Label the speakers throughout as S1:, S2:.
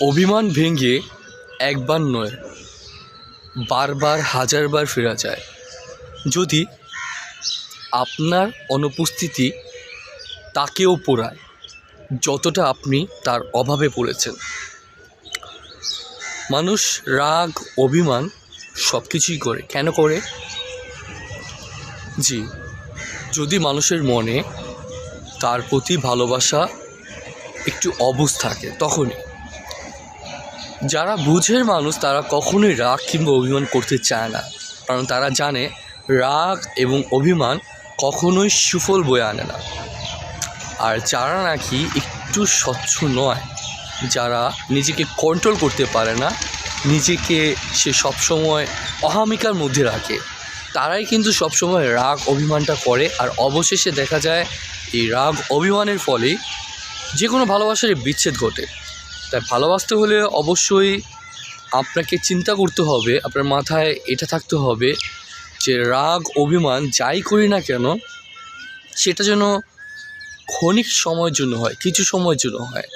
S1: অভিমান ভেঙে একবার নয়, বারবার হাজারবার ফেরা যায় যদি আপনার অনুপস্থিতি তাকেও পোড়ায় যতটা আপনি তার অভাবে পড়েছেন। মানুষ রাগ অভিমান সব কিছুই করে। কেন করে? জি, যদি মানুষের মনে তার প্রতি ভালোবাসা একটু অবুঝ থাকে তখনই। যারা বুঝের মানুষ তারা কখনোই রাগ কিংবা অভিমান করতে চায় না, কারণ তারা জানে রাগ এবং অভিমান কখনোই সুফল বয়ে আনে না। আর যারা নাকি একটু স্বচ্ছ নয়, যারা নিজেকে কন্ট্রোল করতে পারে না, নিজেকে সে সবসময় অহমিকার মধ্যে রাখে, তারাই কিন্তু সবসময় রাগ অভিমানটা করে। আর অবশেষে দেখা যায় এই রাগ অভিমানের ফলেই যে কোনো ভালোবাসার বিচ্ছেদ ঘটে। তাই ভালোবাসতে হলে অবশ্যই আপনাকে চিন্তা করতে হবে, আপনার মাথায় এটা থাকতে হবে যে রাগ অভিমান যাই করি না কেন সেটা যেন ক্ষণিক সময়ের জন্য হয়, কিছু সময়ের জন্য হয়,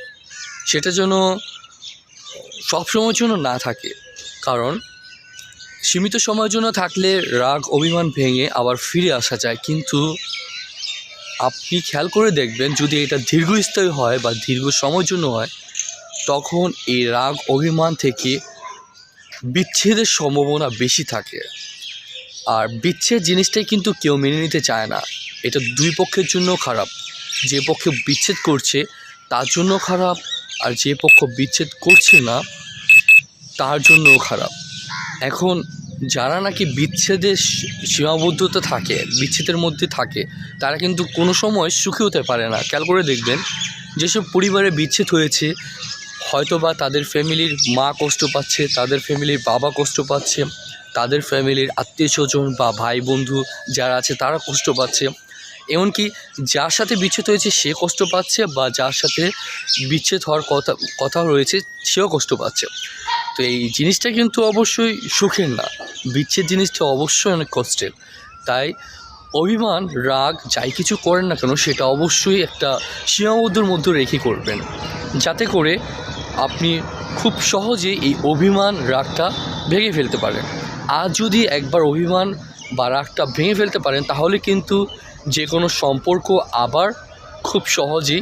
S1: সেটা যেন সব সময়ের জন্য না থাকে। কারণ সীমিত সময়ের জন্য থাকলে রাগ অভিমান ভেঙে আবার ফিরে আসা যায়, কিন্তু আপনি খেয়াল করে দেখবেন যদি এটা দীর্ঘস্থায়ী হয় বা দীর্ঘ সময়ের জন্য হয়, তখন এই রাগ অভিমান থেকে বিচ্ছেদের সম্ভাবনা বেশি থাকে। আর বিচ্ছেদ জিনিসটাই কিন্তু কেউ মেনে নিতে চায় না। এটা দুই পক্ষের জন্য খারাপ। যে পক্ষ বিচ্ছেদ করছে তার জন্য খারাপ, আর যে পক্ষ বিচ্ছেদ করছে না তার জন্যও খারাপ। এখন যারা নাকি বিচ্ছেদের সীমাবদ্ধতা থাকে, বিচ্ছেদের মধ্যে থাকে, তারা কিন্তু কোনো সময় সুখী হতে পারে না। খেয়াল করে দেখবেন যেসব পরিবারে বিচ্ছেদ হয়েছে, হয়তোবা তাদের ফ্যামিলির মা কষ্ট পাচ্ছে, তাদের ফ্যামিলির বাবা কষ্ট পাচ্ছে, তাদের ফ্যামিলির আত্মীয় স্বজন বা ভাই বন্ধু যারা আছে তারা কষ্ট পাচ্ছে, এমনকি যার সাথে বিচ্ছেদ হয়েছে সে কষ্ট পাচ্ছে, বা যার সাথে বিচ্ছেদ হওয়ার কথা রয়েছে সেও কষ্ট পাচ্ছে। তো এই জিনিসটা কিন্তু অবশ্যই সুখের না, বিচ্ছেদ জিনিসটা অবশ্যই অনেক কষ্টের। তাই অভিমান রাগ যাই কিছু করেন না কেন সেটা অবশ্যই একটা সীমাবদ্ধর মধ্যে রেখে করবেন, যাতে করে আপনি খুব সহজেই এই অভিমান রাগটা ভেঙে ফেলতে পারেন। আর যদি একবার অভিমান বা রাগটা ভেঙে ফেলতে পারেন তাহলে কিন্তু যে কোনো সম্পর্ক আবার খুব সহজেই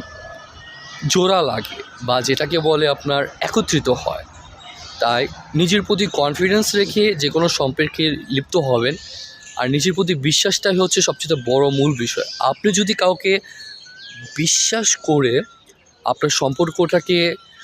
S1: জোড়া লাগে, বা যেটাকে বলে আপনার একত্রিত হয়। তাই নিজের প্রতি কনফিডেন্স রেখে যে কোনো সম্পর্কে লিপ্ত হবেন। আর নিজের প্রতি বিশ্বাসটাই হচ্ছে সবচেয়ে বড় মূল বিষয়। আপনি যদি কাউকে বিশ্বাস করে আপনার সম্পর্কটাকে